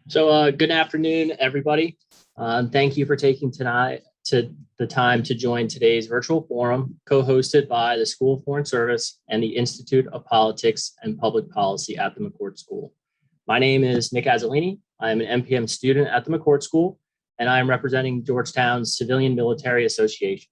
Good afternoon, everybody. Thank you for taking the time to join today's virtual forum, co-hosted by the School of Foreign Service and the Institute of Politics and Public Policy at the McCourt School. My name is Nick Azzolini. I am an MPM student at the McCourt School, and I am representing Georgetown's Civilian Military Association.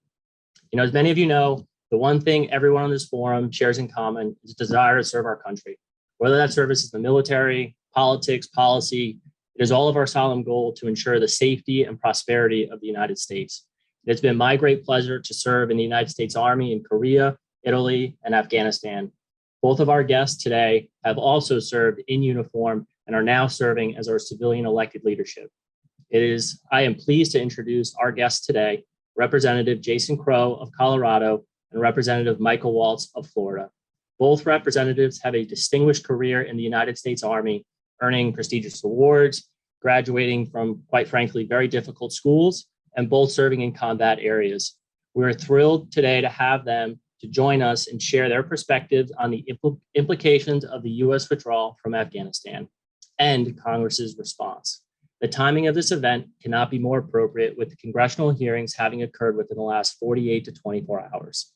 As many of you know, the one thing everyone on this forum shares in common is a desire to serve our country. Whether that service is the military, politics, policy, it is all of our solemn goal to ensure the safety and prosperity of the United States. It's been my great pleasure to serve in the United States Army in Korea, Italy, and Afghanistan. Both of our guests today have also served in uniform and are now serving as our civilian elected leadership. I am pleased to introduce our guests today, Representative Jason Crowe of Colorado and Representative Michael Waltz of Florida. Both representatives have a distinguished career in the United States Army, earning prestigious awards, graduating from, quite frankly, very difficult schools, and both serving in combat areas. We're thrilled today to have them to join us and share their perspectives on the implications of the U.S. withdrawal from Afghanistan and Congress's response. The timing of this event cannot be more appropriate, with the congressional hearings having occurred within the last 48 to 24 hours.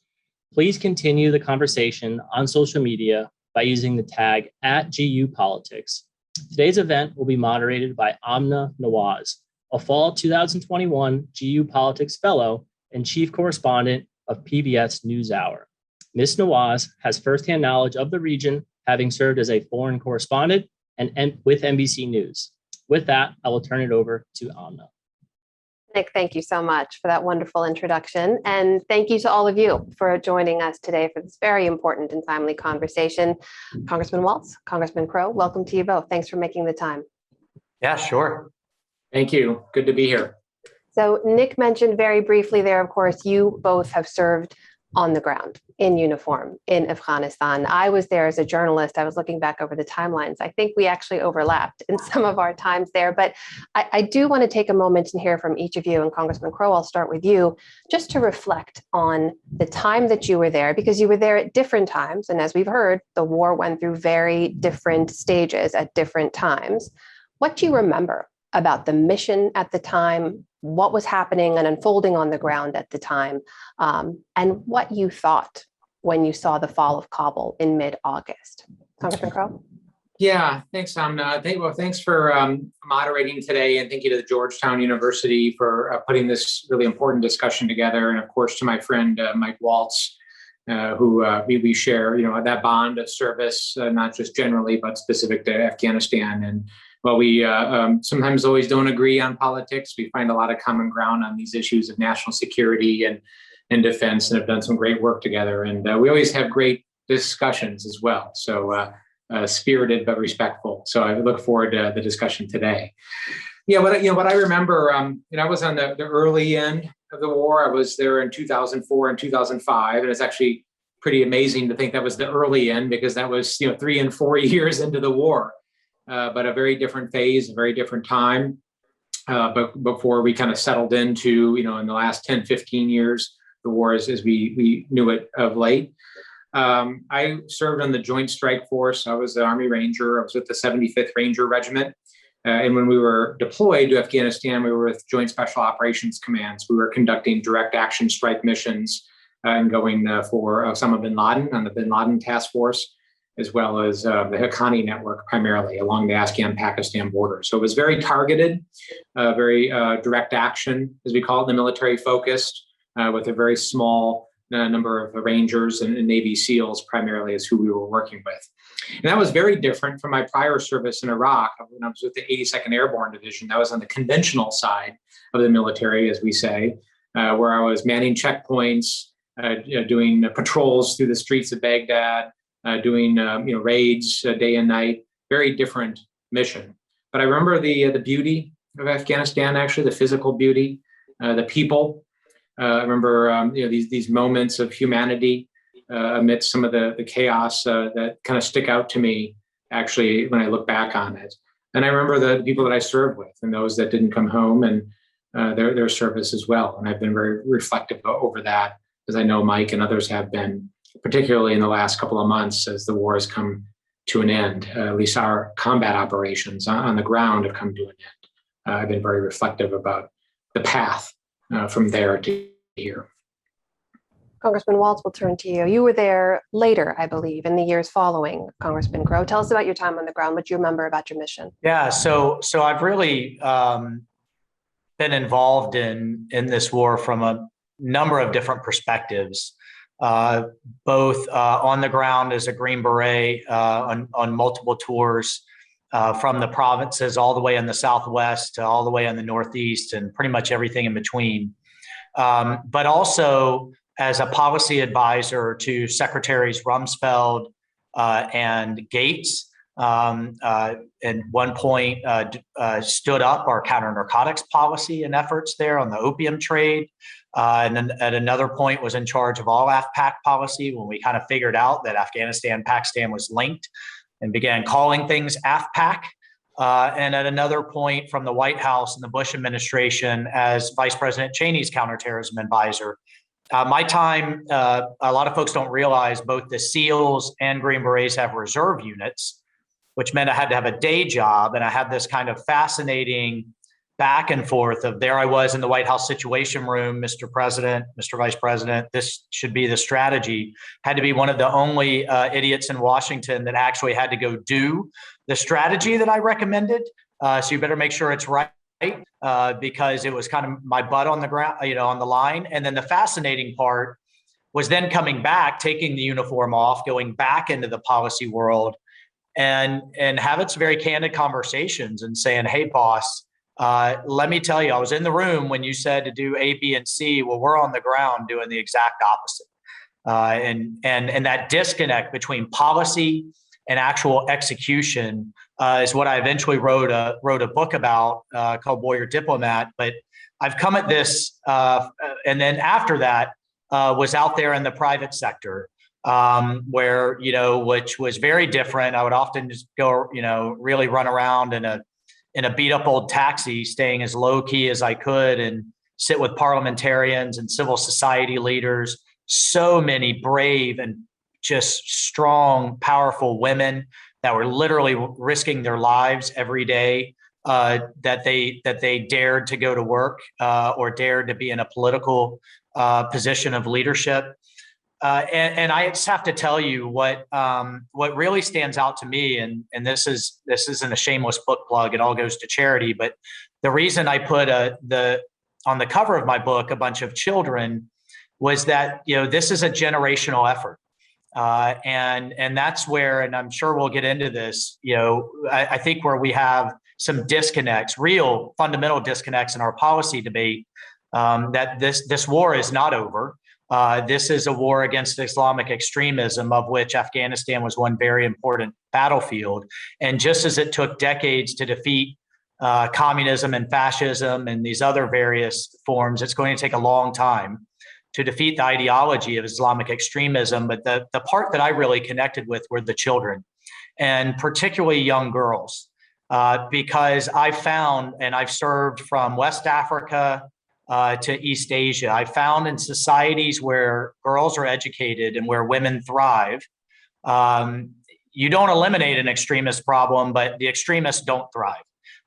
Please continue the conversation on social media by using the tag @GUPolitics. Today's event will be moderated by Amna Nawaz, a fall 2021 GU Politics Fellow and Chief Correspondent of PBS NewsHour. Ms. Nawaz has firsthand knowledge of the region, having served as a foreign correspondent and with NBC News. With that, I will turn it over to Amna. Nick, thank you so much for that wonderful introduction. And thank you to all of you for joining us today for this very important and timely conversation. Congressman Waltz, Congressman Crowe, welcome to you both. Thanks for making the time. Yeah, sure. Thank you. Good to be here. So Nick mentioned very briefly there, of course, you both have served on the ground in uniform in Afghanistan. I was there as a journalist. I was looking back over the timelines. I think we actually overlapped in some of our times there, but I do want to take a moment and hear from each of you. And Congressman Crowe, I'll start with you, just to reflect on the time that you were there, because you were there at different times. And as we've heard, the war went through very different stages at different times. What do you remember about the mission at the time, what was happening and unfolding on the ground at the time, and what you thought when you saw the fall of Kabul in mid-August? Congressman Crowe? Yeah, thanks, Amna. Thanks for moderating today, and thank you to the Georgetown University for putting this really important discussion together, and of course to my friend Mike Waltz, who we share, that bond of service, not just generally, but specific to Afghanistan. And while we sometimes always don't agree on politics, we find a lot of common ground on these issues of national security and defense, and have done some great work together. And we always have great discussions as well. So spirited but respectful. So I look forward to the discussion today. Yeah, what I remember, I was on the early end of the war. I was there in 2004 and 2005, and it's actually pretty amazing to think that was the early end, because that was 3 and 4 years into the war. But a very different phase, a very different time. But before we kind of settled into, in the last 10, 15 years, the war as we knew it of late. I served on the Joint Strike Force. I was the Army Ranger. I was with the 75th Ranger Regiment. And when we were deployed to Afghanistan, we were with Joint Special Operations Commands. We were conducting direct action strike missions and going for Osama bin Laden on the Bin Laden Task Force, as well as the Haqqani network, primarily along the Afghan-Pakistan border. So it was very targeted, very direct action, as we call it, the military focused, with a very small number of Rangers and Navy SEALs, primarily, is who we were working with. And that was very different from my prior service in Iraq. When I was with the 82nd Airborne Division, that was on the conventional side of the military, as we say, where I was manning checkpoints, doing patrols through the streets of Baghdad, doing raids day and night. Very different mission. But I remember the beauty of Afghanistan, actually, the physical beauty, the people. I remember these moments of humanity amidst some of the chaos that kind of stick out to me, actually, when I look back on it. And I remember the people that I served with and those that didn't come home, and their service as well. And I've been very reflective over that, as I know Mike and others have been, particularly in the last couple of months as the war has come to an end. At least our combat operations on the ground have come to an end. I've been very reflective about the path from there to here. Congressman Waltz, we'll turn to you. You were there later, I believe, in the years following Congressman Crowe. Tell us about your time on the ground, what you remember about your mission. Yeah, so I've really been involved in this war from a number of different perspectives, both on the ground as a Green Beret on multiple tours from the provinces all the way in the Southwest to all the way in the Northeast and pretty much everything in between. But also as a policy advisor to Secretaries Rumsfeld and Gates. At one point stood up our counter-narcotics policy and efforts there on the opium trade. And then at another point was in charge of all AFPAC policy when we kind of figured out that Afghanistan, Pakistan was linked and began calling things AFPAC. And at another point from the White House and the Bush administration as Vice President Cheney's counterterrorism advisor. My time, a lot of folks don't realize both the SEALs and Green Berets have reserve units, which meant I had to have a day job. And I had this kind of fascinating back and forth of there I was in the White House Situation Room, Mr. President, Mr. Vice President, this should be the strategy. Had to be one of the only idiots in Washington that actually had to go do the strategy that I recommended. So you better make sure it's right. Because it was kind of my butt on the ground, on the line. And then the fascinating part was then coming back, taking the uniform off, going back into the policy world and having some very candid conversations and saying, hey, boss, let me tell you, I was in the room when you said to do A, B, and C. Well, we're on the ground doing the exact opposite. And that disconnect between policy and actual execution is what I eventually wrote a book about called Warrior Diplomat. But I've come at this, and then after that was out there in the private sector, where which was very different. I would often just go, really run around in a beat up old taxi, staying as low key as I could, and sit with parliamentarians and civil society leaders. So many brave and just strong, powerful women that were literally risking their lives every day that they dared to go to work or dared to be in a political position of leadership. And I just have to tell you what really stands out to me, and this isn't a shameless book plug, it all goes to charity, but the reason I put on the cover of my book a bunch of children was that this is a generational effort. And that's where, and I'm sure we'll get into this, I think where we have some disconnects, real fundamental disconnects in our policy debate, that this war is not over. This is a war against Islamic extremism, of which Afghanistan was one very important battlefield. And just as it took decades to defeat communism and fascism and these other various forms, it's going to take a long time to defeat the ideology of Islamic extremism. But the part that I really connected with were the children, and particularly young girls, because I found, and I've served from West Africa to East Asia, I found in societies where girls are educated and where women thrive, you don't eliminate an extremist problem, but the extremists don't thrive.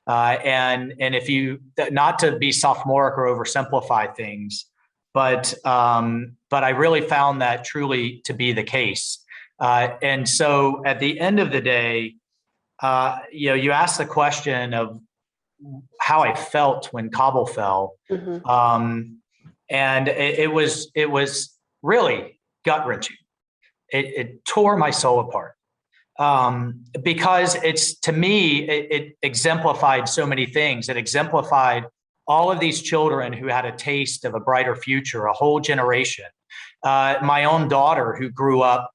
And if you, not to be sophomoric or oversimplify things, but I really found that truly to be the case. And so at the end of the day, you asked the question of how I felt when Kabul fell. Mm-hmm. And it was really gut-wrenching. It tore my soul apart. Because to me, it exemplified so many things. It exemplified all of these children who had a taste of a brighter future, a whole generation. My own daughter who grew up,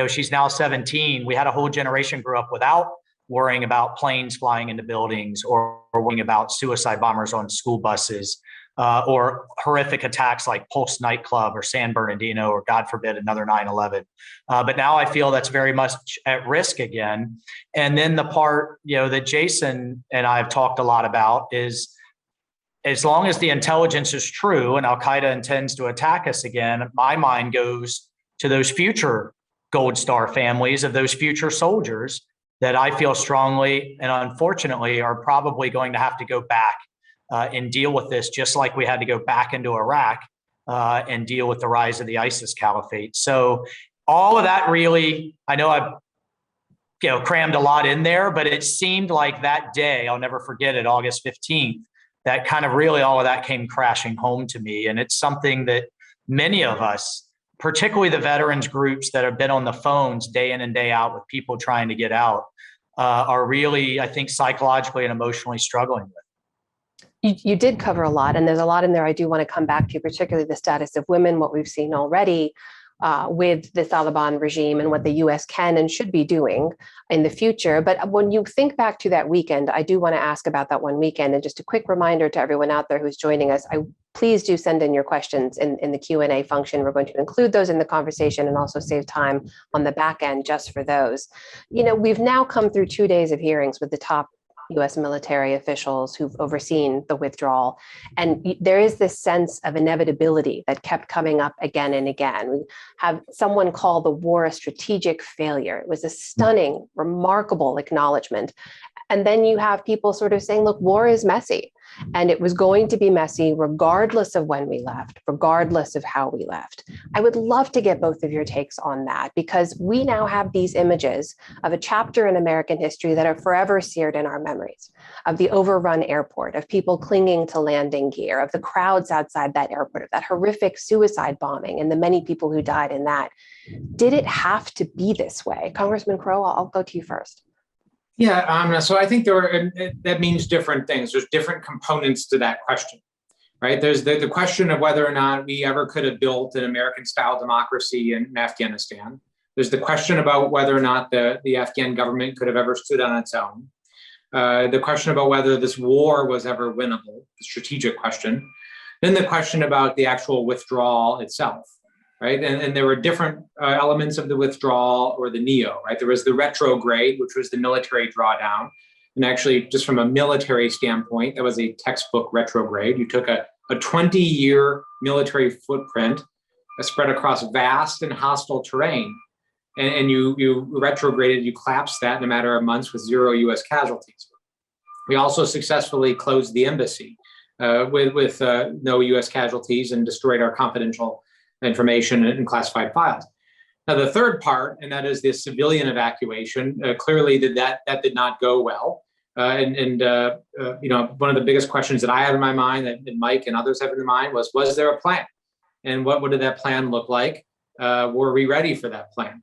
she's now 17. We had a whole generation grow up without worrying about planes flying into buildings or worrying about suicide bombers on school buses or horrific attacks like Pulse nightclub or San Bernardino or, God forbid, another 9/11. But now I feel that's very much at risk again. And then the part, that Jason and I have talked a lot about is, as long as the intelligence is true and Al-Qaeda intends to attack us again, my mind goes to those future Gold Star families of those future soldiers that I feel strongly and unfortunately are probably going to have to go back and deal with this, just like we had to go back into Iraq and deal with the rise of the ISIS caliphate. So all of that really, I know I've crammed a lot in there, but it seemed like that day, I'll never forget it, August 15th, that kind of really all of that came crashing home to me. And it's something that many of us, particularly the veterans groups that have been on the phones day in and day out with people trying to get out, are really, I think, psychologically and emotionally struggling with. You did cover a lot, and there's a lot in there I do want to come back to, particularly the status of women, what we've seen already with the Taliban regime and what the U.S. can and should be doing in the future. But when you think back to that weekend, I do want to ask about that one weekend. And just a quick reminder to everyone out there who's joining us, please do send in your questions in the Q&A function. We're going to include those in the conversation and also save time on the back end just for those. We've now come through 2 days of hearings with the top U.S. military officials who've overseen the withdrawal. And there is this sense of inevitability that kept coming up again and again. We have someone call the war a strategic failure. It was a stunning, remarkable acknowledgement. And then you have people sort of saying, look, war is messy. And it was going to be messy regardless of when we left, regardless of how we left. I would love to get both of your takes on that, because we now have these images of a chapter in American history that are forever seared in our memories, of the overrun airport, of people clinging to landing gear, of the crowds outside that airport, of that horrific suicide bombing and the many people who died in that. Did it have to be this way? Congressman Crowe, I'll go to you first. Yeah, so I think that means different things. There's different components to that question, right? There's the question of whether or not we ever could have built an American-style democracy in Afghanistan. There's the question about whether or not the Afghan government could have ever stood on its own. The question about whether this war was ever winnable, the strategic question. Then the question about the actual withdrawal itself. Right. And there were different elements of the withdrawal or the neo, right? There was the retrograde, which was the military drawdown. And actually, just from a military standpoint, that was a textbook retrograde. You took a 20-year military footprint spread across vast and hostile terrain. And you retrograded, you collapsed that in a matter of months with 0 U.S. casualties. We also successfully closed the embassy with no U.S. casualties and destroyed our confidential information and classified files. Now, the third part, and that is the civilian evacuation, clearly that did not go well. One of the biggest questions that I have in my mind, that Mike and others have in their mind, was there a plan? And what did that plan look like? Were we ready for that plan?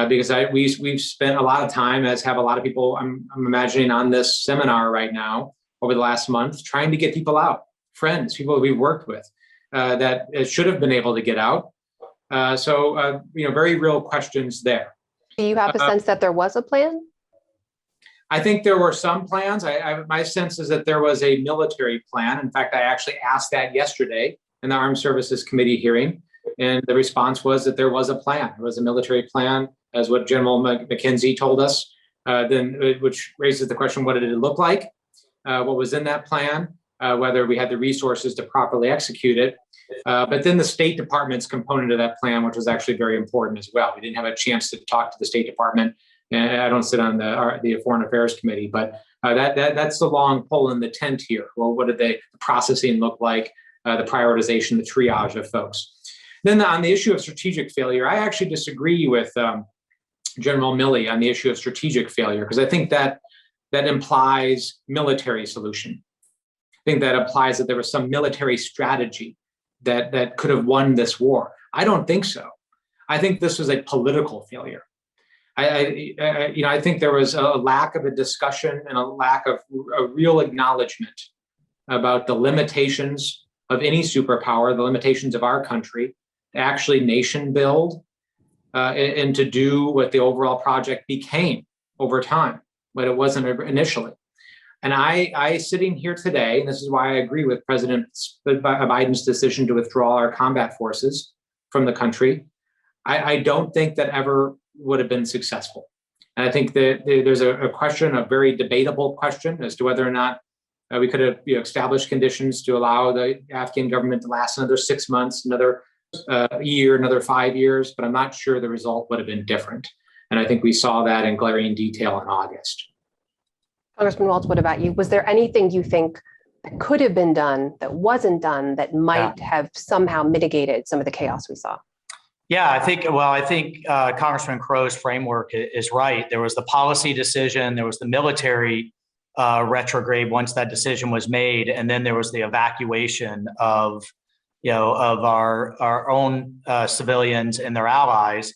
Because we've spent a lot of time, as have a lot of people, I'm imagining, on this seminar right now over the last month, trying to get people out, friends, people that we've worked with. That should have been able to get out. Very real questions there. Do you have a sense that there was a plan? I think there were some plans. My sense is that there was a military plan. In fact, I actually asked that yesterday in the Armed Services Committee hearing, and the response was that there was a plan. There was a military plan, as what General McKenzie told us, which raises the question, what did it look like? What was in that plan? Whether we had the resources to properly execute it. But then the State Department's component of that plan, which was actually very important as well. We didn't have a chance to talk to the State Department, and I don't sit on the Foreign Affairs Committee, but that's the long pole in the tent here. Well, what did the processing look like, the prioritization, the triage of folks? Then on the issue of strategic failure, I actually disagree with General Milley on the issue of strategic failure, because I think that implies military solution. I think that implies that there was some military strategy that could have won this war. I don't think so. I think this was a political failure. I think there was a lack of a discussion and a lack of a real acknowledgement about the limitations of any superpower, the limitations of our country, to actually nation build and to do what the overall project became over time, but it wasn't initially. And I sitting here today, and this is why I agree with President Biden's decision to withdraw our combat forces from the country, I don't think that ever would have been successful. And I think that there's a question, a very debatable question, as to whether or not we could have established conditions to allow the Afghan government to last another 6 months, another year, another 5 years, but I'm not sure the result would have been different. And I think we saw that in glaring detail in August. Congressman Waltz, what about you? Was there anything you think that could have been done that wasn't done that might have somehow mitigated some of the chaos we saw? Yeah, I think Congressman Crowe's framework is right. There was the policy decision, there was the military retrograde once that decision was made, and then there was the evacuation of our own civilians and their allies.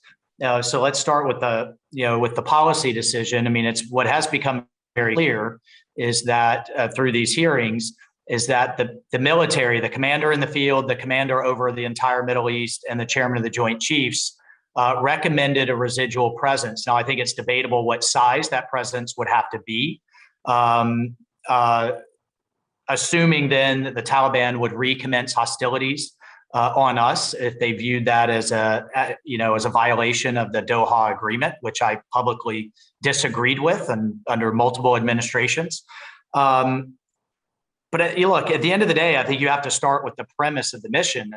So let's start with the policy decision. I mean, it's what has become very clear is that through these hearings is that the military, the commander in the field, the commander over the entire Middle East, and the chairman of the Joint Chiefs recommended a residual presence. Now, I think it's debatable what size that presence would have to be. Assuming then that the Taliban would recommence hostilities on us if they viewed that as a violation of the Doha Agreement, which I publicly disagreed with and under multiple administrations. But look, at the end of the day, I think you have to start with the premise of the mission,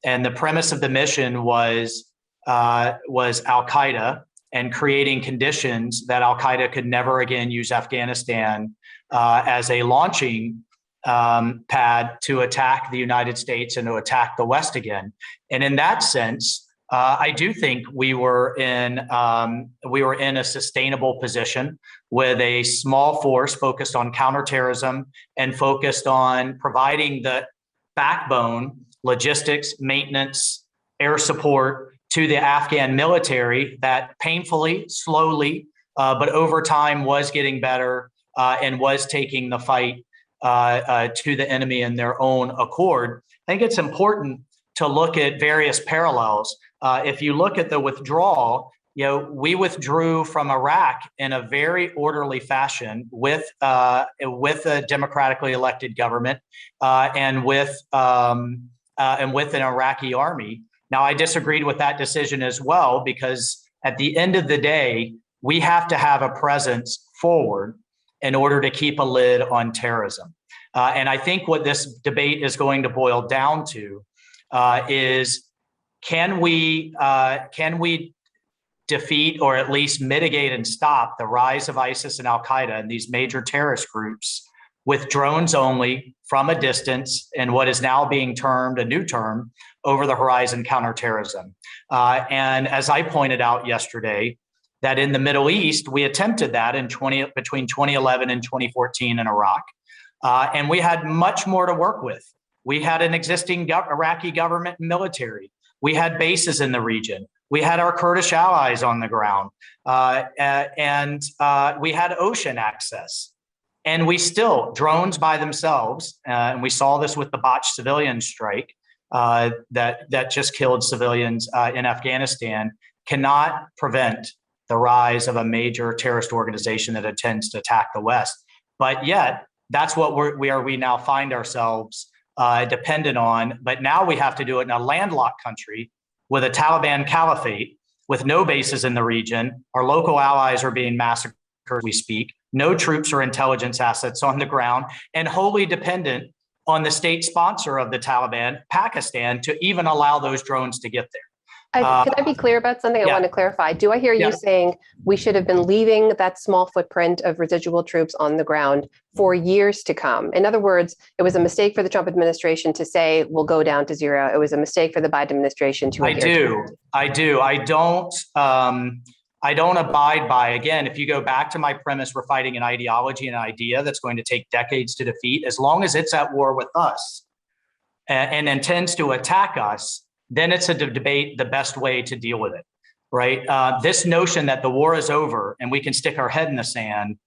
and the premise of the mission was Al-Qaeda and creating conditions that Al-Qaeda could never again use Afghanistan as a launching pad to attack the United States and to attack the West again. And in that sense, I do think we were in a sustainable position with a small force focused on counterterrorism and focused on providing the backbone, logistics, maintenance, air support to the Afghan military that painfully, slowly, but over time was getting better and was taking the fight to the enemy in their own accord. I think it's important to look at various parallels. If you look at the withdrawal, we withdrew from Iraq in a very orderly fashion with a democratically elected government and with an Iraqi army. Now, I disagreed with that decision as well, because at the end of the day, we have to have a presence forward in order to keep a lid on terrorism. And I think what this debate is going to boil down to is can we defeat or at least mitigate and stop the rise of ISIS and Al-Qaeda and these major terrorist groups with drones only from a distance in what is now being termed a new term, over the horizon counterterrorism. And as I pointed out yesterday, that in the Middle East, we attempted that between 2011 and 2014 in Iraq. And we had much more to work with. We had an existing Iraqi government and military. We had bases in the region. We had our Kurdish allies on the ground. And we had ocean access. And we still, drones by themselves, and we saw this with the botched civilian strike that just killed civilians in Afghanistan, cannot prevent the rise of a major terrorist organization that intends to attack the West. But yet, that's what we now find ourselves dependent on. But now we have to do it in a landlocked country with a Taliban caliphate, with no bases in the region. Our local allies are being massacred as we speak. No troops or intelligence assets on the ground, and wholly dependent on the state sponsor of the Taliban, Pakistan, to even allow those drones to get there. Can I be clear about something? I want to clarify. Do I hear you saying we should have been leaving that small footprint of residual troops on the ground for years to come? In other words, it was a mistake for the Trump administration to say we'll go down to zero. It was a mistake for the Biden administration to adhere to. I do. I don't abide by, again, if you go back to my premise, we're fighting an ideology and an idea that's going to take decades to defeat. As long as it's at war with us and intends to attack us, then it's a debate the best way to deal with it, right? This notion that the war is over and we can stick our head in the sand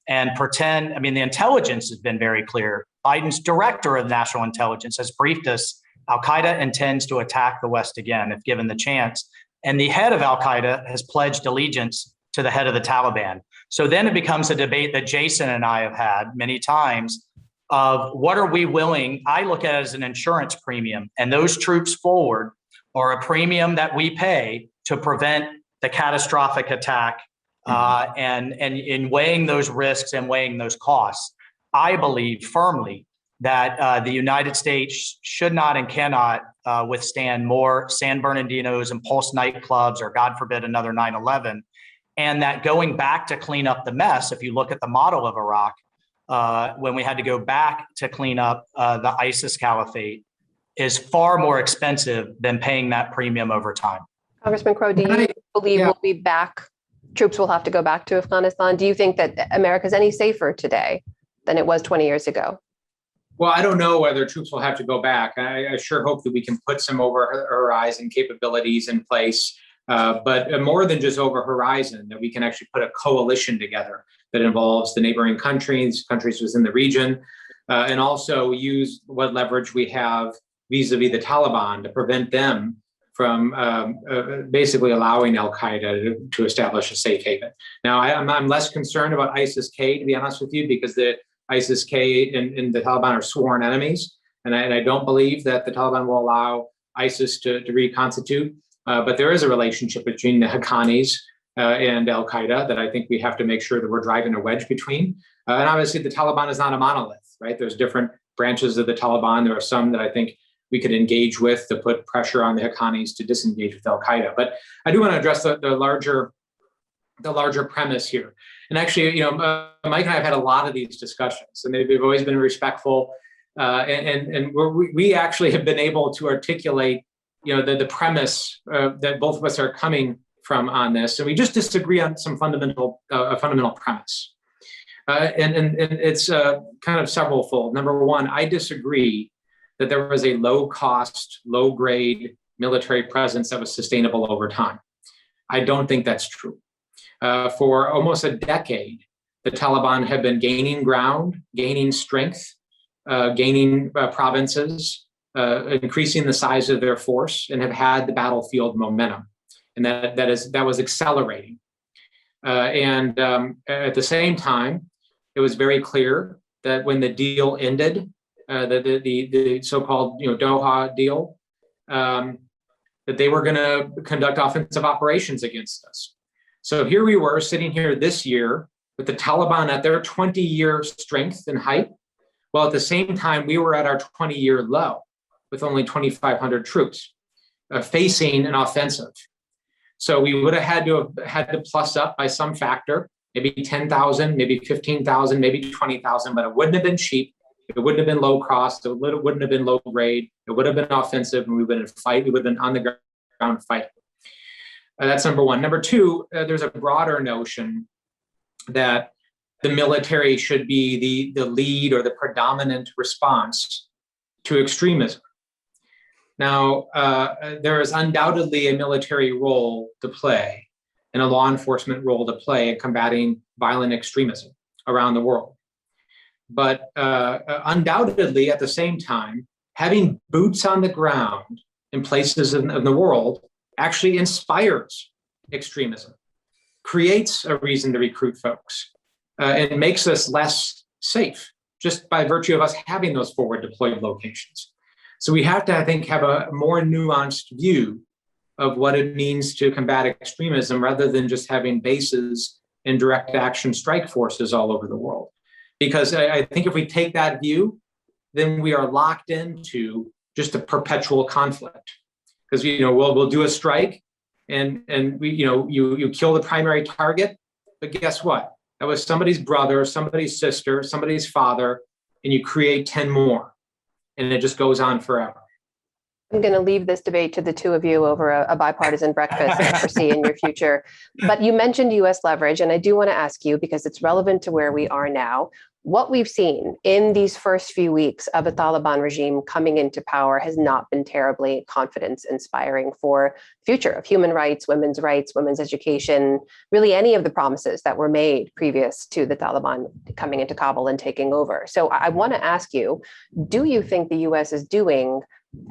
and pretend, I mean, the intelligence has been very clear. Biden's director of national intelligence has briefed us, Al-Qaeda intends to attack the West again if given the chance. And the head of Al-Qaeda has pledged allegiance to the head of the Taliban. So then it becomes a debate that Jason and I have had many times of what are we willing, I look at it as an insurance premium, and those troops forward are a premium that we pay to prevent the catastrophic attack. And in weighing those risks and weighing those costs, I believe firmly that the United States should not and cannot withstand more San Bernardinos and Pulse nightclubs, or God forbid, another 9/11. and that going back to clean up the mess, if you look at the model of Iraq, when we had to go back to clean up the ISIS caliphate, is far more expensive than paying that premium over time. Congressman Crowe, do you believe we'll be back? Troops will have to go back to Afghanistan. Do you think that America is any safer today than it was 20 years ago? Well, I don't know whether troops will have to go back. I sure hope that we can put some over horizon capabilities in place, but more than just over horizon, that we can actually put a coalition together that involves the neighboring countries within the region, and also use what leverage we have vis-a-vis the Taliban to prevent them from basically allowing al-Qaeda to establish a safe haven. Now, I'm less concerned about ISIS-K, to be honest with you, because the ISIS-K and the Taliban are sworn enemies, and I don't believe that the Taliban will allow ISIS to reconstitute. But there is a relationship between the Haqqanis and al-Qaeda that I think we have to make sure that we're driving a wedge between. And obviously, the Taliban is not a monolith, right? There's different branches of the Taliban. There are some that I think we could engage with to put pressure on the Haqqanis to disengage with al-Qaeda. But I do want to address the larger premise here. And actually, Mike and I have had a lot of these discussions, and they've always been respectful. And we actually have been able to articulate, the premise that both of us are coming from on this. And we just disagree on some fundamental premise. And it's kind of several-fold. Number one, I disagree that there was a low-cost, low-grade military presence that was sustainable over time. I don't think that's true. For almost a decade, the Taliban have been gaining ground, gaining strength, gaining provinces, increasing the size of their force, and have had the battlefield momentum. And that was accelerating. And at the same time, it was very clear that when the deal ended, the so-called Doha deal, that they were going to conduct offensive operations against us. So here we were sitting here this year with the Taliban at their 20-year strength and height, while at the same time we were at our 20-year low with only 2,500 troops facing an offensive. So we would have had to plus up by some factor, maybe 10,000, maybe 15,000, maybe 20,000, but it wouldn't have been cheap. It wouldn't have been low cost. It wouldn't have been low grade. It would have been offensive, and we would have been on the ground fighting. That's number one. Number two, there's a broader notion that the military should be the lead or the predominant response to extremism. Now, there is undoubtedly a military role to play and a law enforcement role to play in combating violent extremism around the world. But undoubtedly, at the same time, having boots on the ground in places in the world actually inspires extremism, creates a reason to recruit folks, and makes us less safe just by virtue of us having those forward deployed locations. So we have to, I think, have a more nuanced view of what it means to combat extremism rather than just having bases and direct action strike forces all over the world. Because I think if we take that view, then we are locked into just a perpetual conflict. Because we'll do a strike, and we you kill the primary target, but guess what? That was somebody's brother, somebody's sister, somebody's father, and you create 10 more, and it just goes on forever. I'm going to leave this debate to the two of you over a bipartisan breakfast I foresee in your future. But you mentioned U.S. leverage, and I do want to ask you, because it's relevant to where we are now, what we've seen in these first few weeks of a Taliban regime coming into power has not been terribly confidence-inspiring for the future of human rights, women's education, really any of the promises that were made previous to the Taliban coming into Kabul and taking over. So I want to ask you, do you think the U.S. is doing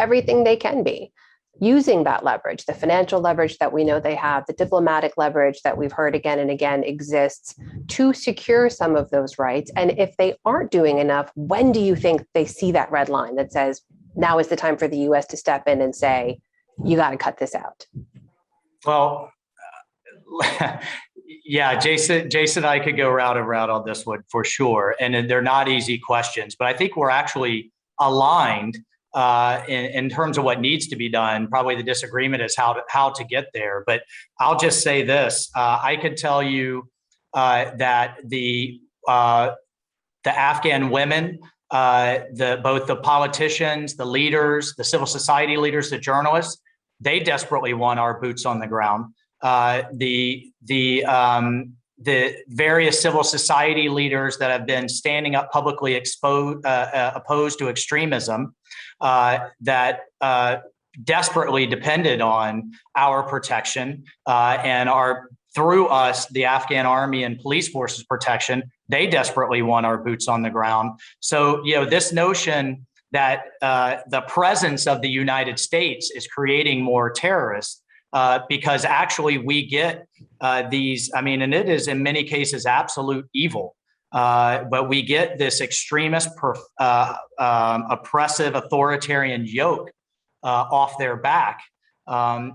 everything they can be, using that leverage, the financial leverage that we know they have, the diplomatic leverage that we've heard again and again exists, to secure some of those rights? And if they aren't doing enough, when do you think they see that red line that says, now is the time for the U.S. to step in and say, you got to cut this out? Well, yeah, Jason and I could go route on this one for sure. And they're not easy questions, but I think we're actually aligned in terms of what needs to be done. Probably the disagreement is how to get there. But I'll just say this: I could tell you that the Afghan women, both the politicians, the leaders, the civil society leaders, the journalists, they desperately want our boots on the ground. The various civil society leaders that have been standing up publicly opposed to extremism, that desperately depended on our protection and are through us, the Afghan army and police forces protection, they desperately want our boots on the ground. So, this notion that the presence of the United States is creating more terrorists, because actually we get these, and it is in many cases absolute evil, but we get this extremist, oppressive, authoritarian yoke off their back.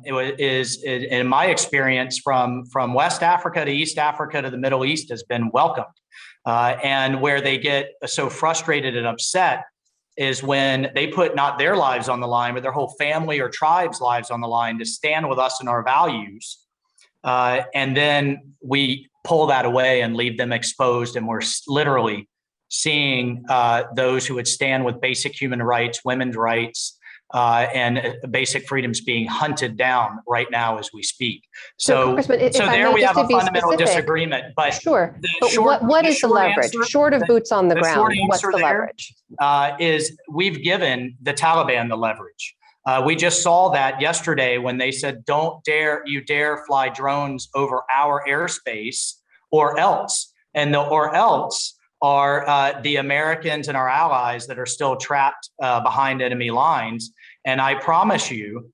Is in my experience from West Africa to East Africa to the Middle East has been welcomed. And where they get so frustrated and upset is when they put not their lives on the line, but their whole family or tribe's lives on the line to stand with us and our values. And then we pull that away and leave them exposed. And we're literally seeing those who would stand with basic human rights, women's rights, and basic freedoms being hunted down right now as we speak. So there we have a fundamental disagreement. But sure. But what is the leverage? Short of boots on the ground, what's the leverage? Is we've given the Taliban the leverage. We just saw that yesterday when they said, "Don't dare fly drones over our airspace, or else." And the "or else" are the Americans and our allies that are still trapped behind enemy lines. And I promise you,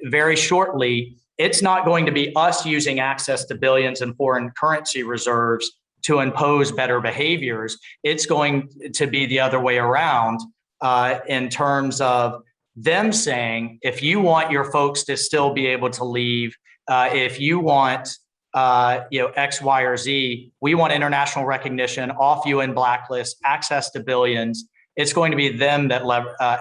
very shortly, it's not going to be us using access to billions in foreign currency reserves to impose better behaviors. It's going to be the other way around in terms of them saying, if you want your folks to still be able to leave, if you want X, Y, or Z, we want international recognition, off UN blacklist, access to billions. It's going to be them that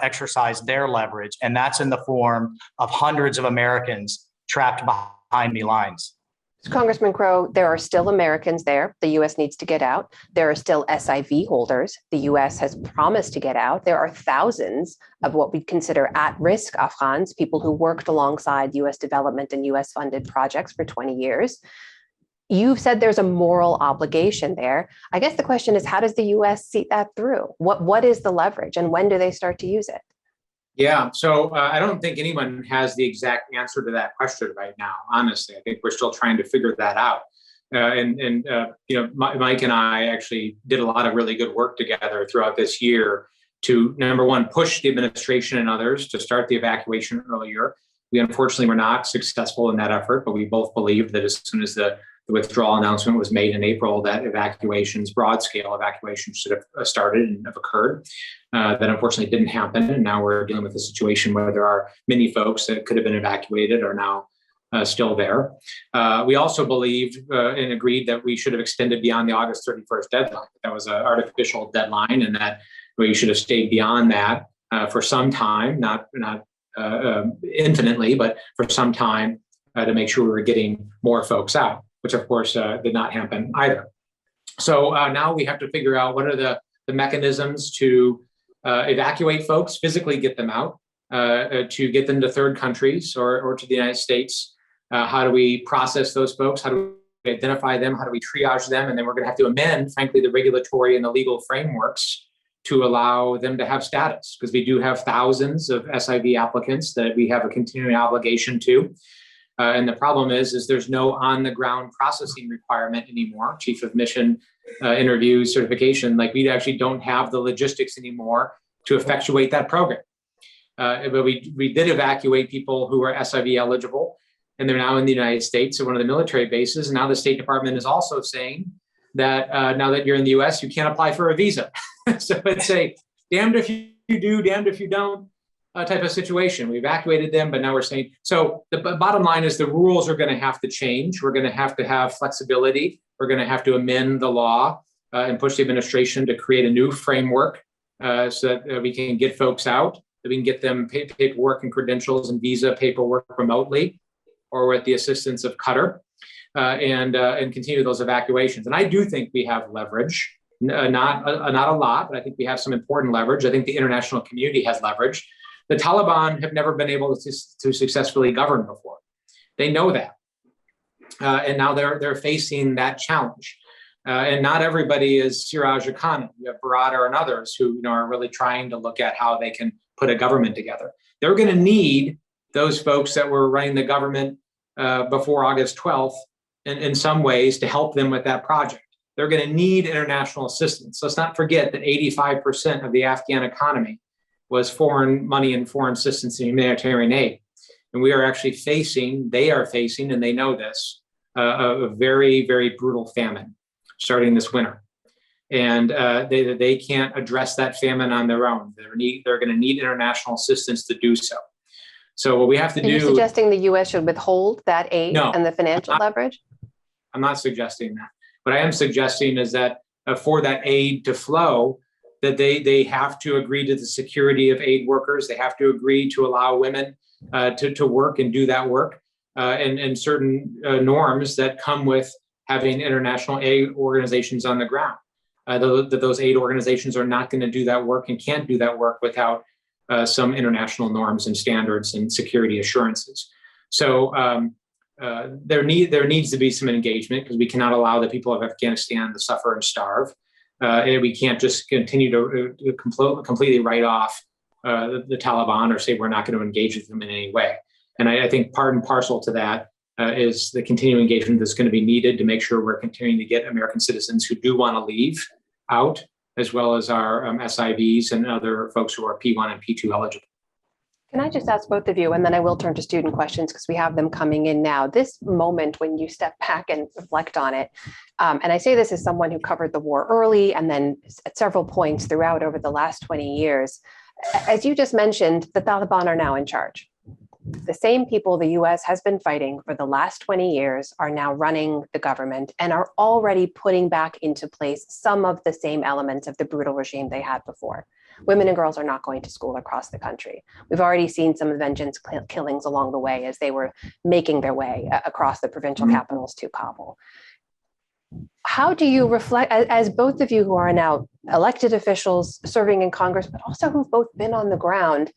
exercise their leverage. And that's in the form of hundreds of Americans trapped behind enemy lines. Congressman Crowe, there are still Americans there. The U.S. needs to get out. There are still SIV holders. The U.S. has promised to get out. There are thousands of what we consider at-risk Afghans, people who worked alongside U.S. development and U.S.-funded projects for 20 years. You've said there's a moral obligation there. I guess the question is, how does the U.S. see that through? What is the leverage, and when do they start to use it? Yeah, so I don't think anyone has the exact answer to that question right now. Honestly, I think we're still trying to figure that out. Mike and I actually did a lot of really good work together throughout this year to, number one, push the administration and others to start the evacuation earlier. We unfortunately were not successful in that effort, but we both believed that as soon as the withdrawal announcement was made in April, that broad-scale evacuations should have started and have occurred. That unfortunately didn't happen, and now we're dealing with a situation where there are many folks that could have been evacuated are now still there. We also believed and agreed that we should have extended beyond the August 31st deadline. That was an artificial deadline, and that we should have stayed beyond that for some time, not infinitely, but for some time to make sure we were getting more folks out, which of course did not happen either. So now we have to figure out what are the mechanisms to evacuate folks, physically get them out, to get them to third countries or to the United States. How do we process those folks? How do we identify them? How do we triage them? And then we're going to have to amend, frankly, the regulatory and the legal frameworks to allow them to have status, because we do have thousands of SIV applicants that we have a continuing obligation to. And the problem is there's no on-the-ground processing requirement anymore. Chief of Mission interview certification, like we actually don't have the logistics anymore to effectuate that program. But we did evacuate people who are SIV eligible, and they're now in the United States at one of the military bases. And now the State Department is also saying that now that you're in the U.S., you can't apply for a visa. So it's a damned if you do, damned if you don't type of situation. We evacuated them, but now we're saying, so the bottom line is the rules are going to have to change. We're going to have flexibility. We're going to have to amend the law and push the administration to create a new framework so that we can get folks out that we can get them paperwork and credentials and visa paperwork remotely, or with the assistance of Qatar, and continue those evacuations. And I do think we have leverage, not a lot, but I think we have some important leverage. I think the international community has leverage. The Taliban have never been able to successfully govern before. They know that. And now they're facing that challenge. And not everybody is Siraj Khan. You have Barada and others who are really trying to look at how they can put a government together. They're going to need those folks that were running the government before August 12th in some ways to help them with that project. They're going to need international assistance. Let's not forget that 85% of the Afghan economy was foreign money and foreign assistance and humanitarian aid. And we are actually they are facing, and they know this, a very, very brutal famine starting this winter. And they can't address that famine on their own. They're going to need international assistance to do so. So what we have to do— Are you suggesting the U.S. should withhold that aid and the financial leverage? I'm not suggesting that. What I am suggesting is that for that aid to flow, that they have to agree to the security of aid workers. They have to agree to allow women to work and do that work, and certain norms that come with having international aid organizations on the ground. Those aid organizations are not going to do that work and can't do that work without some international norms and standards and security assurances. So there needs to be some engagement, because we cannot allow the people of Afghanistan to suffer and starve. And we can't just continue to completely write off the Taliban or say we're not going to engage with them in any way. And I think part and parcel to that is the continuing engagement that's going to be needed to make sure we're continuing to get American citizens who do want to leave out, as well as our SIVs and other folks who are P1 and P2 eligible. Can I just ask both of you, and then I will turn to student questions because we have them coming in now. This moment when you step back and reflect on it, and I say this as someone who covered the war early and then at several points throughout over the last 20 years, as you just mentioned, the Taliban are now in charge. The same people the US has been fighting for the last 20 years are now running the government and are already putting back into place some of the same elements of the brutal regime they had before. Women and girls are not going to school across the country. We've already seen some vengeance killings along the way as they were making their way across the provincial capitals to Kabul. How do you reflect, as both of you who are now elected officials serving in Congress, but also who've both been on the ground,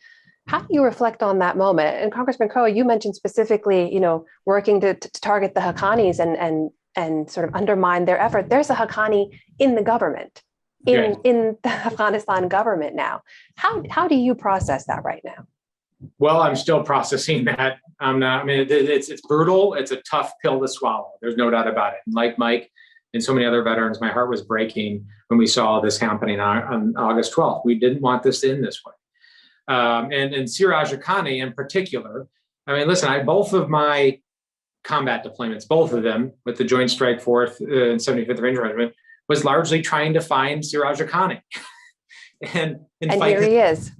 how do you reflect on that moment? And Congressman Crowe, you mentioned specifically, working to target the Haqqanis and sort of undermine their effort. There's a Haqqani in the government, in the Afghanistan government now. How do you process that right now? Well, I'm still processing that. It's brutal. It's a tough pill to swallow. There's no doubt about it. And like Mike and so many other veterans, my heart was breaking when we saw this happening on August 12th. We didn't want this to end this way. And Siraj Haqqani in particular, both of my combat deployments, both of them with the Joint Strike Force and 75th Ranger Regiment, was largely trying to find Siraj Haqqani and fight here he is.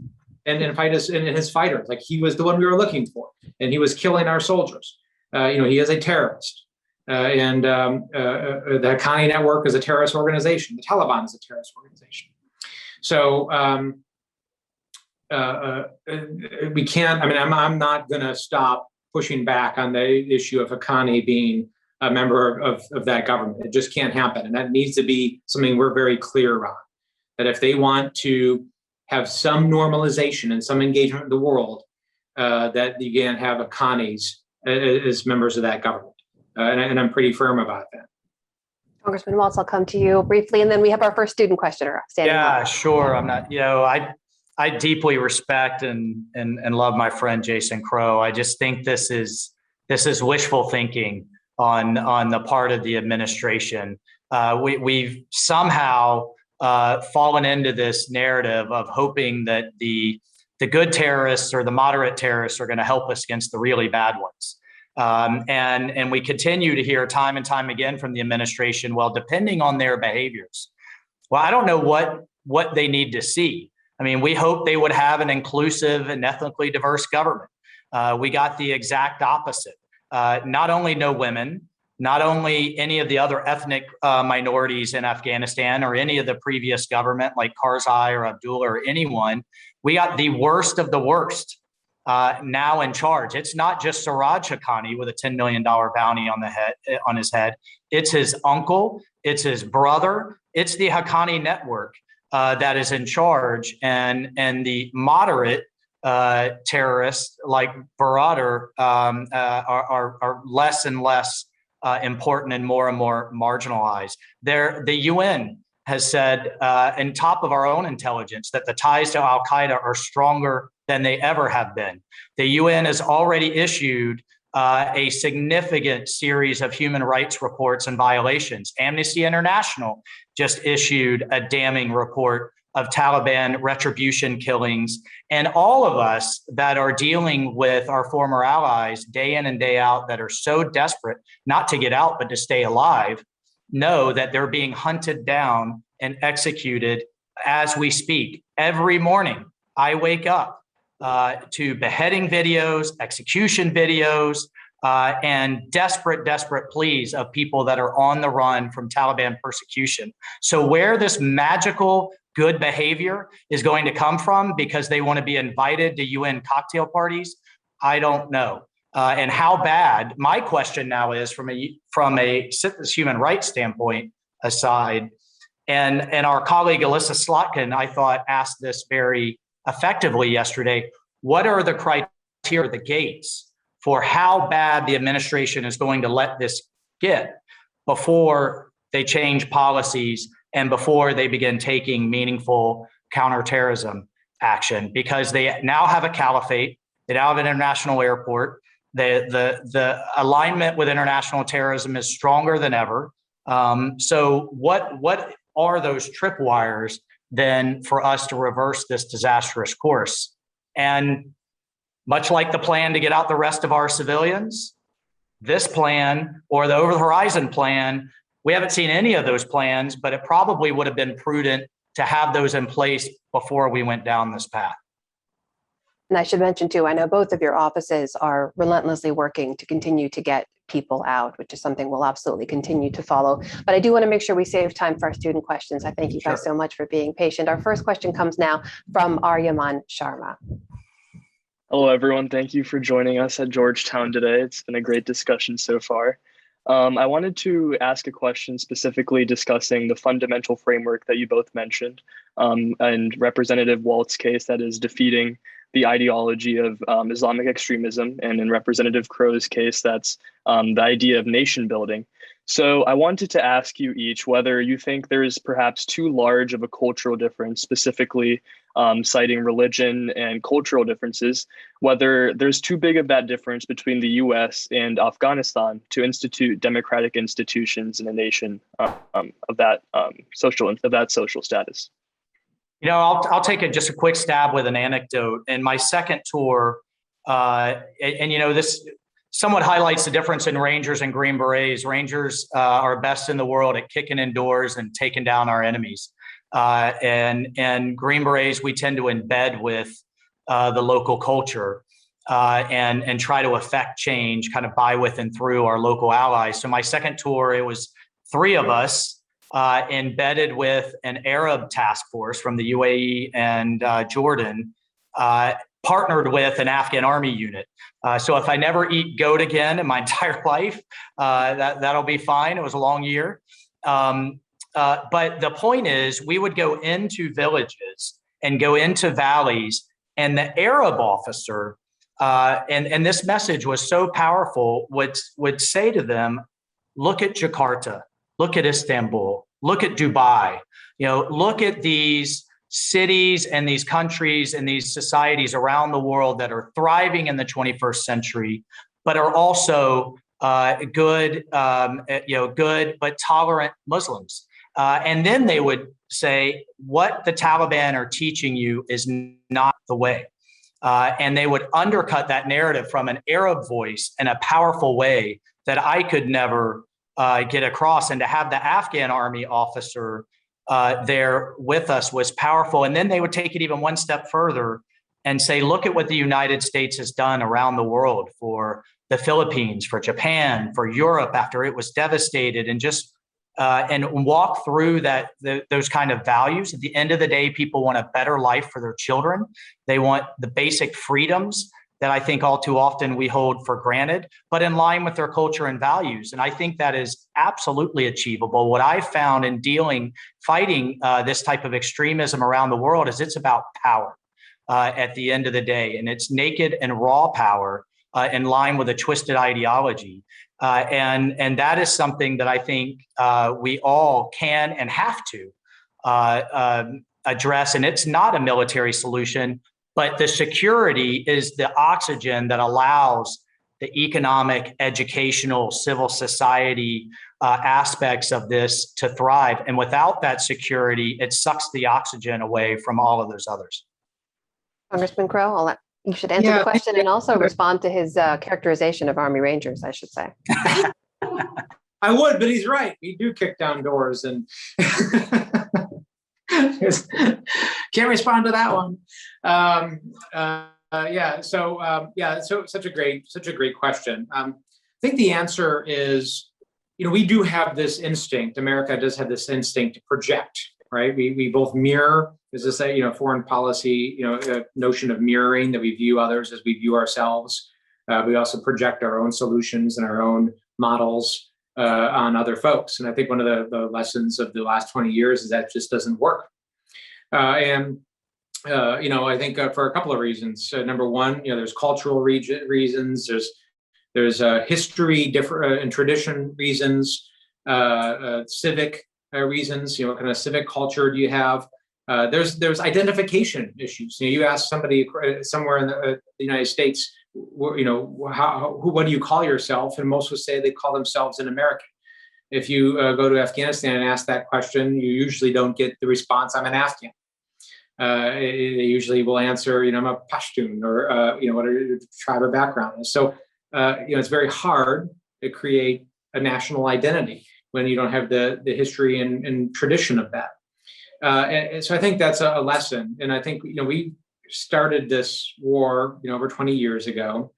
And fight his fighters. Like, he was the one we were looking for, and he was killing our soldiers. He is a terrorist, and the Haqqani network is a terrorist organization. The Taliban is a terrorist organization. So we can't. I'm not going to stop pushing back on the issue of Haqqani being a member of that government. It just can't happen, and that needs to be something we're very clear on. That if they want to have some normalization and some engagement in the world, that you can have Haqqanis as members of that government. And I'm pretty firm about that. Congressman Waltz, I'll come to you briefly, and then we have our first student questioner standing Yeah, up. sure. I'm not, I deeply respect and love my friend Jason Crowe. I just think this is wishful thinking on the part of the administration. We've somehow fallen into this narrative of hoping that the good terrorists or the moderate terrorists are going to help us against the really bad ones. And we continue to hear time and time again from the administration, well, depending on their behaviors. Well, I don't know what they need to see. We hope they would have an inclusive and ethnically diverse government. We got the exact opposite. Not only no women, not only any of the other ethnic minorities in Afghanistan or any of the previous government like Karzai or Abdullah or anyone We got the worst of the worst now in charge. It's not just Siraj Haqqani with a $10 million bounty on his head. It's his uncle. It's his brother. It's the Haqqani network that is in charge, and the moderate terrorists like Baradar are less and less important and more marginalized. The UN has said, on top of our own intelligence, that the ties to Al Qaeda are stronger than they ever have been. The UN has already issued a significant series of human rights reports and violations. Amnesty International just issued a damning report of Taliban retribution killings. And all of us that are dealing with our former allies day in and day out that are so desperate not to get out, but to stay alive, know that they're being hunted down and executed as we speak. Every morning, I wake up to beheading videos, execution videos, and desperate pleas of people that are on the run from Taliban persecution. So where this magical good behavior is going to come from because they want to be invited to UN cocktail parties, I don't know. And how bad, my question now is from a human rights standpoint aside, and our colleague Alyssa Slotkin, I thought, asked this very effectively yesterday. What are the criteria, the gates for how bad the administration is going to let this get before they change policies and before they begin taking meaningful counterterrorism action? Because they now have a caliphate, they now have an international airport. The alignment with international terrorism is stronger than ever. So what are those tripwires then for us to reverse this disastrous course? And much like the plan to get out the rest of our civilians, this plan or the over the horizon plan, we haven't seen any of those plans, but it probably would have been prudent to have those in place before we went down this path. And I should mention too, I know both of your offices are relentlessly working to continue to get people out, which is something we'll absolutely continue to follow. But I do want to make sure we save time for our student questions. I thank you guys so much for being patient. Our first question comes now from Aryaman Sharma. Hello, everyone. Thank you for joining us at Georgetown today. It's been a great discussion so far. I wanted to ask a question specifically discussing the fundamental framework that you both mentioned, and Representative Walt's case, that is defeating the ideology of Islamic extremism, and in Representative Crowe's case, that's the idea of nation building. So I wanted to ask you each whether you think there is perhaps too large of a cultural difference, specifically citing religion and cultural differences, whether there's too big of that difference between the US and Afghanistan to institute democratic institutions in a nation of that social status. You know, I'll take just a quick stab with an anecdote. In my second tour, and you know, this somewhat highlights the difference in Rangers and Green Berets. Rangers are best in the world at kicking in doors and taking down our enemies. And Green Berets, we tend to embed with the local culture and try to affect change kind of by, with, and through our local allies. So my second tour, it was 3 of us embedded with an Arab task force from the UAE and Jordan, partnered with an Afghan army unit. So if I never eat goat again in my entire life, that'll be fine. It was a long year. But the point is, we would go into villages and go into valleys, and the Arab officer, and this message was so powerful, would say to them, look at Jakarta, look at Istanbul, look at Dubai, you know, look at these cities and these countries and these societies around the world that are thriving in the 21st century, but are also good but tolerant Muslims. And then they would say, what the Taliban are teaching you is not the way. And they would undercut that narrative from an Arab voice in a powerful way that I could never get across. And to have the Afghan army officer there with us was powerful. And then they would take it even one step further and say, look at what the United States has done around the world for the Philippines, for Japan, for Europe after it was devastated, and just and walk through those kind of values. At the end of the day, people want a better life for their children. They want the basic freedoms that I think all too often we hold for granted, but in line with their culture and values. And I think that is absolutely achievable. What I found in fighting this type of extremism around the world is it's about power at the end of the day. And it's naked and raw power in line with a twisted ideology. And that is something that I think we all can and have to address. And it's not a military solution, but the security is the oxygen that allows the economic, educational, civil society aspects of this to thrive. And without that security, it sucks the oxygen away from all of those others. Congressman Crowe, you should answer the question and also respond to his characterization of Army Rangers, I should say. I would, but he's right. We do kick down doors and can't respond to that one. So such a great question. I think the answer is, we do have this instinct. America does have this instinct to project, right? We both mirror, as I say, foreign policy, a notion of mirroring, that we view others as we view ourselves. We also project our own solutions and our own models on other folks. And I think one of the lessons of the last 20 years is that just doesn't work. I think for a couple of reasons. Number one, there's cultural reasons. There's history and tradition reasons, civic reasons. What kind of civic culture do you have? There's identification issues. You ask somebody somewhere in the United States, what do you call yourself? And most would say they call themselves an American. If you go to Afghanistan and ask that question, you usually don't get the response, I'm an Afghan. They usually will answer, I'm a Pashtun, or what your tribe or background is. So it's very hard to create a national identity when you don't have the history and tradition of that. And so I think that's a lesson. And I think, we started this war, over 20 years ago,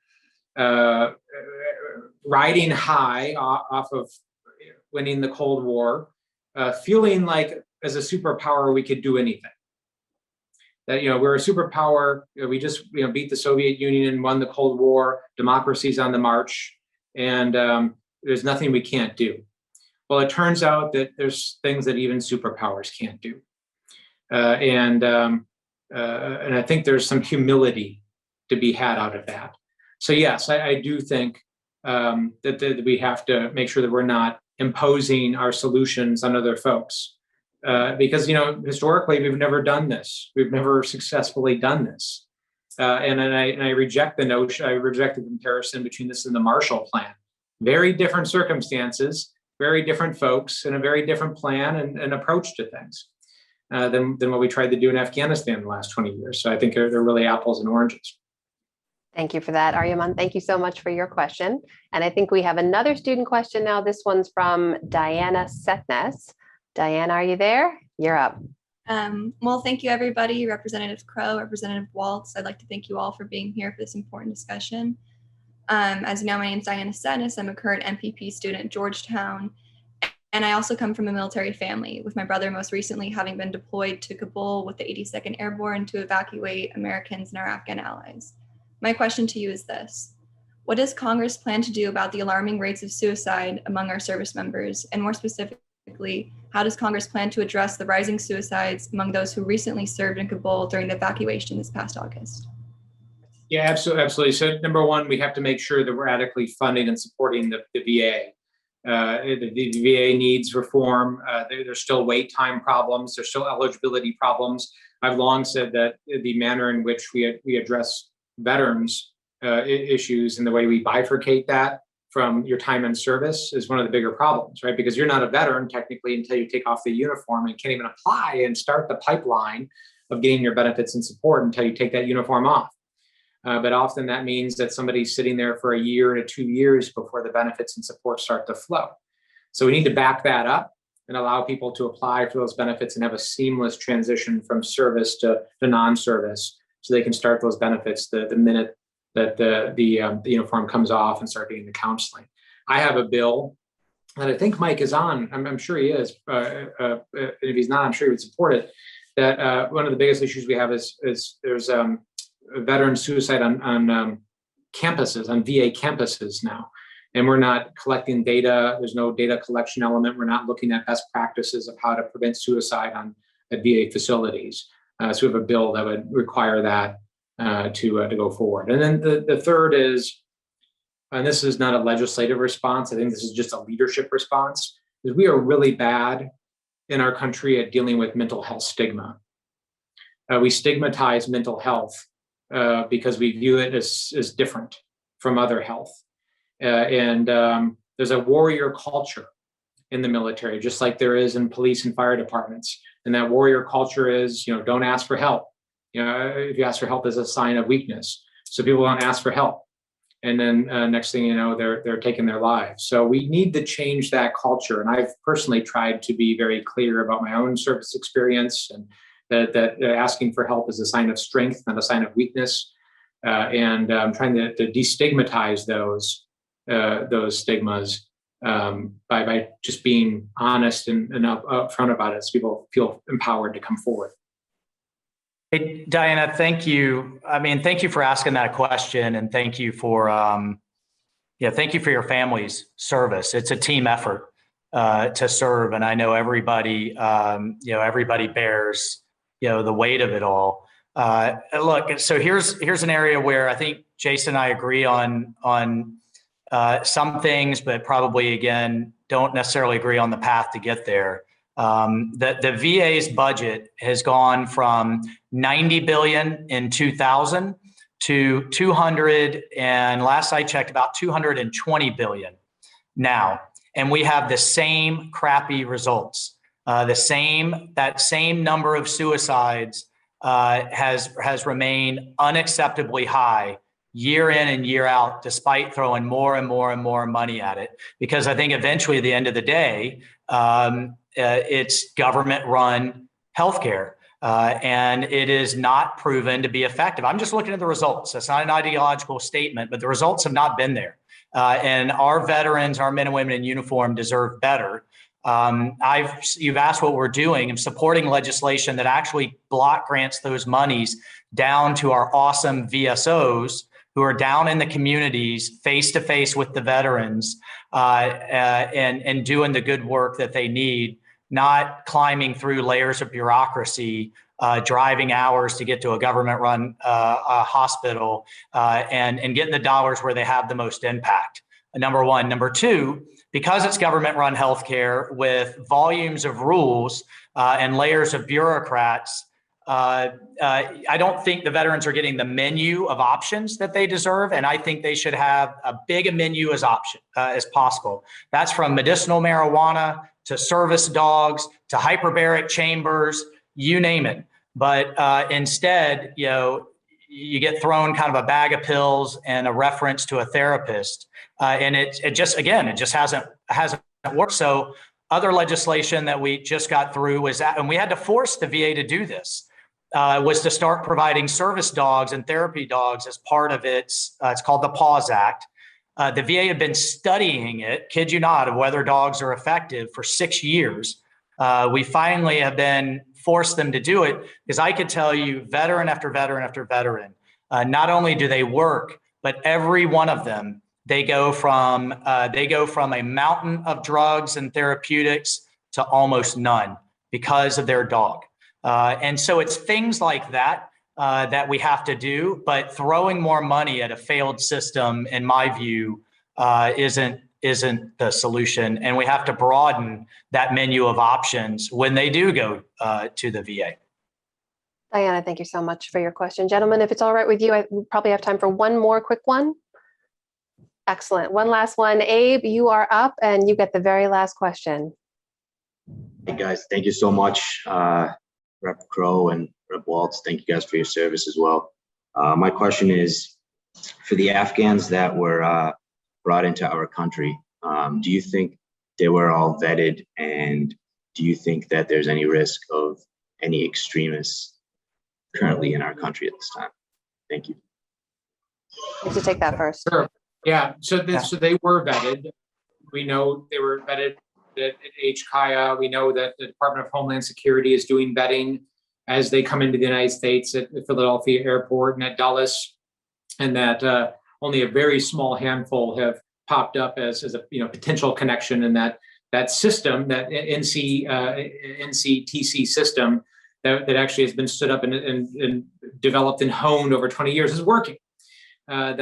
riding high off of winning the Cold War, feeling like as a superpower, we could do anything. That, we're a superpower. We just, beat the Soviet Union and won the Cold War. Democracy's on the march. And there's nothing we can't do. Well, it turns out that there's things that even superpowers can't do. And I think there's some humility to be had out of that. So yes, I do think that we have to make sure that we're not imposing our solutions on other folks. Because, historically, we've never done this. We've never successfully done this. And I reject the notion, I reject the comparison between this and the Marshall Plan. Very different circumstances, very different folks, and a very different plan and approach to things than what we tried to do in Afghanistan in the last 20 years. So I think they're really apples and oranges. Thank you for that, Aryaman. Thank you so much for your question. And I think we have another student question now. This one's from Diana Setnes. Diana, are you there? You're up. Well, thank you, everybody. Representative Crowe, Representative Waltz. I'd like to thank you all for being here for this important discussion. As you know, my name is Diana Setnes. I'm a current MPP student at Georgetown. And I also come from a military family, with my brother most recently having been deployed to Kabul with the 82nd Airborne to evacuate Americans and our Afghan allies. My question to you is this: what does Congress plan to do about the alarming rates of suicide among our service members? And more specifically, how does Congress plan to address the rising suicides among those who recently served in Kabul during the evacuation this past August? Yeah, absolutely. So number one, we have to make sure that we're adequately funding and supporting the VA. The VA needs reform. There's still wait time problems. There's still eligibility problems. I've long said that the manner in which we address veterans issues and the way we bifurcate that from your time in service is one of the bigger problems, right? Because you're not a veteran technically until you take off the uniform and can't even apply and start the pipeline of getting your benefits and support until you take that uniform off. But often that means that somebody's sitting there for a year to 2 years before the benefits and support start to flow. So we need to back that up and allow people to apply for those benefits and have a seamless transition from service to non-service, so they can start those benefits the minute that the uniform comes off and start getting the counseling. I have a bill that I think Mike is on. I'm sure he is. If he's not, I'm sure he would support it. That one of the biggest issues we have is there's veteran suicide on campuses, on VA campuses now. And we're not collecting data. There's no data collection element. We're not looking at best practices of how to prevent suicide at VA facilities. So we have a bill that would require that to go forward. And then the third is, and this is not a legislative response, I think this is just a leadership response, is we are really bad in our country at dealing with mental health stigma. We stigmatize mental health because we view it as different from other health. There's a warrior culture in the military, just like there is in police and fire departments. And that warrior culture is, don't ask for help. If you ask for help is a sign of weakness. So people don't ask for help. And then next thing you know, they're taking their lives. So we need to change that culture. And I've personally tried to be very clear about my own service experience, and that asking for help is a sign of strength, not a sign of weakness. And I'm trying to destigmatize those stigmas by just being honest and upfront about it, so people feel empowered to come forward. Hey, Diana, thank you. Thank you for asking that question, and thank you for thank you for your family's service. It's a team effort to serve, and I know everybody everybody bears the weight of it all. Look, so here's an area where I think Jason and I agree on some things, but probably again don't necessarily agree on the path to get there. The VA's budget has gone from $90 billion in 2000 to 200, and last I checked, about $220 billion now, and we have the same crappy results. That same number of suicides has remained unacceptably high year in and year out, despite throwing more and more and more money at it. Because I think eventually, at the end of the day, it's government-run healthcare, and it is not proven to be effective. I'm just looking at the results. That's not an ideological statement, but the results have not been there. And our veterans, our men and women in uniform, deserve better. You've asked what we're doing. I'm supporting legislation that actually block grants those monies down to our awesome VSOs who are down in the communities, face to face with the veterans, and doing the good work that they need, not climbing through layers of bureaucracy, driving hours to get to a government-run hospital, and getting the dollars where they have the most impact. Number one. Number two, because it's government-run healthcare with volumes of rules and layers of bureaucrats, I don't think the veterans are getting the menu of options that they deserve, and I think they should have as big a menu as possible. That's from medicinal marijuana to service dogs to hyperbaric chambers, you name it. But instead, you get thrown kind of a bag of pills and a reference to a therapist, and it just hasn't worked. So other legislation that we just got through was that, and we had to force the VA to do this. Was to start providing service dogs and therapy dogs as part of it's called the PAWS Act. The VA had been studying it, kid you not, of whether dogs are effective for 6 years. We finally have been forced them to do it, because I could tell you, veteran after veteran after veteran, not only do they work, but every one of them, they go from a mountain of drugs and therapeutics to almost none because of their dog. And so it's things like that that we have to do, but throwing more money at a failed system, in my view, isn't the solution. And we have to broaden that menu of options when they do go to the VA. Diana, thank you so much for your question. Gentlemen, if it's all right with you, we probably have time for one more quick one. Excellent. One last one. Abe, you are up and you get the very last question. Hey guys, thank you so much. Rep Crowe and Rep Waltz, thank you guys for your service as well. My question is, for the Afghans that were brought into our country, do you think they were all vetted, and do you think that there's any risk of any extremists currently in our country at this time? Thank you. Let's just take that first. Sure. Yeah. So they were vetted. We know they were vetted at HKIA. We know that the Department of Homeland Security is doing vetting as they come into the United States at the Philadelphia airport and at Dulles, and that only a very small handful have popped up as a potential connection in that system, that NCTC system that actually has been stood up and developed and honed over 20 years is working. An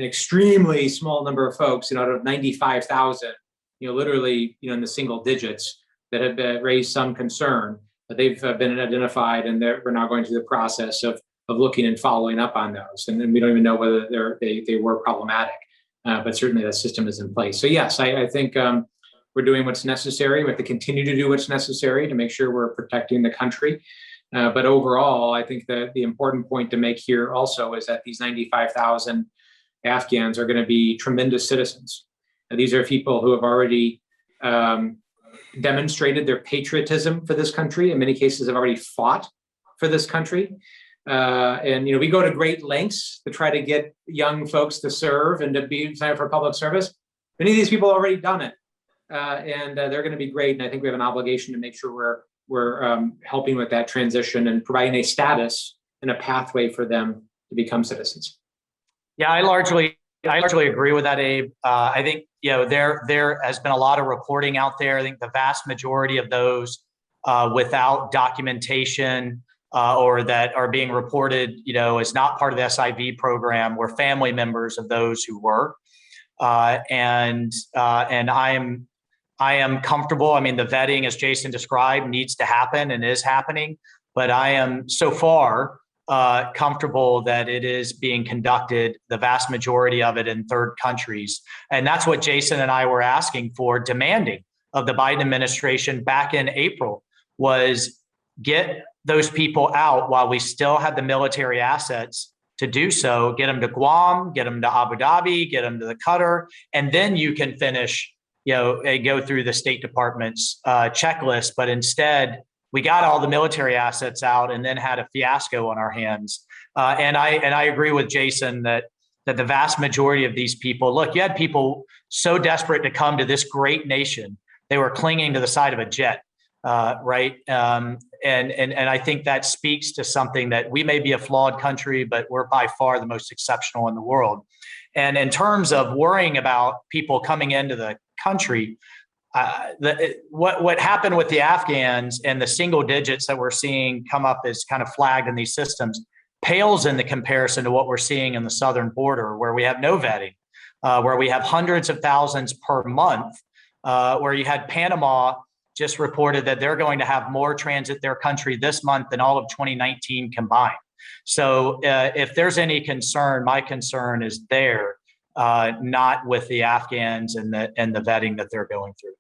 extremely small number of folks, out of 95,000, literally, in the single digits, that have raised some concern. But they've been identified, and we're now going through the process of looking and following up on those. And then we don't even know whether they were problematic, but certainly that system is in place. So yes, I think we're doing what's necessary. We have to continue to do what's necessary to make sure we're protecting the country. But overall, I think that the important point to make here also is that these 95,000 Afghans are going to be tremendous citizens. And these are people who have already demonstrated their patriotism for this country. In many cases, have already fought for this country. And we go to great lengths to try to get young folks to serve and to be signed up for public service. Many of these people have already done it, and they're going to be great. And I think we have an obligation to make sure we're helping with that transition and providing a status and a pathway for them to become citizens. Yeah, I largely agree with that, Abe. I think there has been a lot of reporting out there. I think the vast majority of those without documentation or that are being reported, as not part of the SIV program, were family members of those who were. And I am comfortable. I mean, the vetting, as Jason described, needs to happen and is happening. But I am so far comfortable that it is being conducted, the vast majority of it, in third countries. And that's what Jason and I were asking for, demanding of the Biden administration back in April, was get those people out while we still had the military assets to do so. Get them to Guam, get them to Abu Dhabi, get them to the Qatar, and then you can finish, go through the State Department's checklist. But instead, we got all the military assets out and then had a fiasco on our hands. And I agree with Jason that the vast majority of these people, look, you had people so desperate to come to this great nation, they were clinging to the side of a jet, right? And I think that speaks to something that we may be a flawed country, but we're by far the most exceptional in the world. And in terms of worrying about people coming into the country, what happened with the Afghans and the single digits that we're seeing come up as kind of flagged in these systems pales in the comparison to what we're seeing in the southern border, where we have no vetting, where we have hundreds of thousands per month, where you had Panama just reported that they're going to have more transit their country this month than all of 2019 combined. So if there's any concern, my concern is there, not with the Afghans and the vetting that they're going through.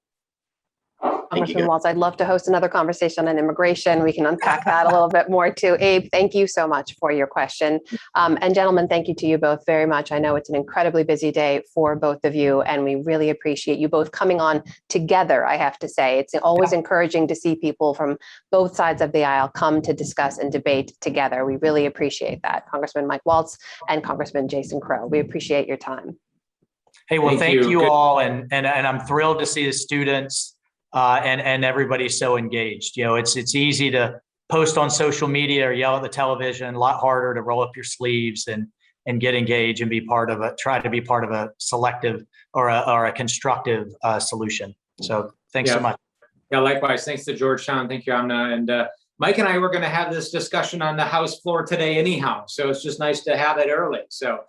Congressman Waltz, I'd love to host another conversation on immigration. We can unpack that a little bit more too. Abe, thank you so much for your question. And gentlemen, thank you to you both very much. I know it's an incredibly busy day for both of you, and we really appreciate you both coming on together, I have to say. It's always encouraging to see people from both sides of the aisle come to discuss and debate together. We really appreciate that. Congressman Mike Waltz and Congressman Jason Crowe, we appreciate your time. Hey, well, thank you all. And I'm thrilled to see the students and everybody's so engaged. It's easy to post on social media or yell at the television, a lot harder to roll up your sleeves and get engaged and try to be part of a selective or a constructive solution. So thanks so much. Yeah, likewise. Thanks to Georgetown. Thank you, Amna. And Mike and I were going to have this discussion on the House floor today anyhow. So it's just nice to have it early. So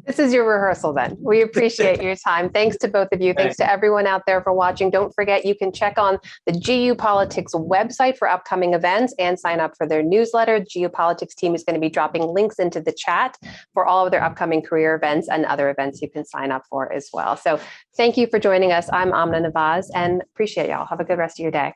this is your rehearsal then. We appreciate your time. Thanks to both of you. Thanks to everyone out there for watching. Don't forget, you can check on the GU Politics website for upcoming events and sign up for their newsletter. The GU Politics team is going to be dropping links into the chat for all of their upcoming career events and other events you can sign up for as well. So thank you for joining us. I'm Amna Nawaz and appreciate y'all. Have a good rest of your day.